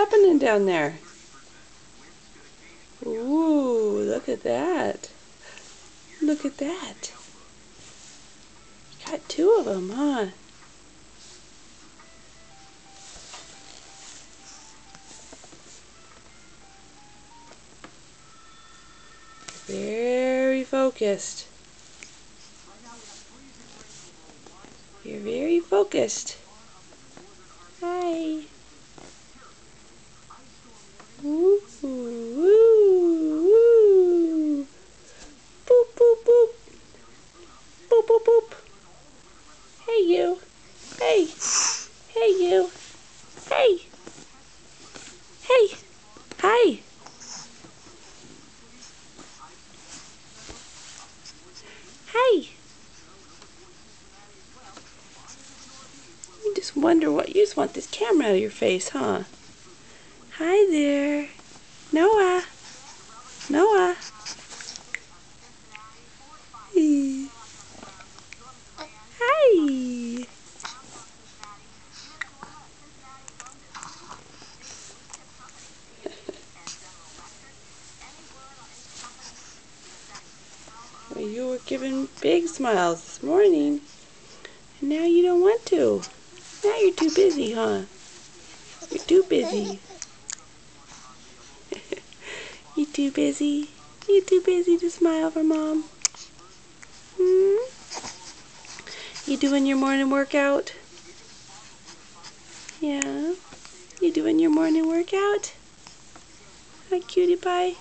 happening down there? Ooh, look at that. Look at that. You got two of them, huh? Very focused. You're very focused. Hi. Woo, woo, woo. Boop, boop, boop. Boop, boop, boop. Hey, you. Hey. Hey, you. Hey. Hey. Hi. Hi. You just wonder what you just want this camera out of your face, huh? Hi there. Noah. Noah. Hey. Hi. Well, you were giving big smiles this morning, and now you don't want to. Now you're too busy, huh? You're too busy. You too busy? You too busy to smile for Mom? Hmm? You doing your morning workout? Yeah? You doing your morning workout? Hi, cutie pie.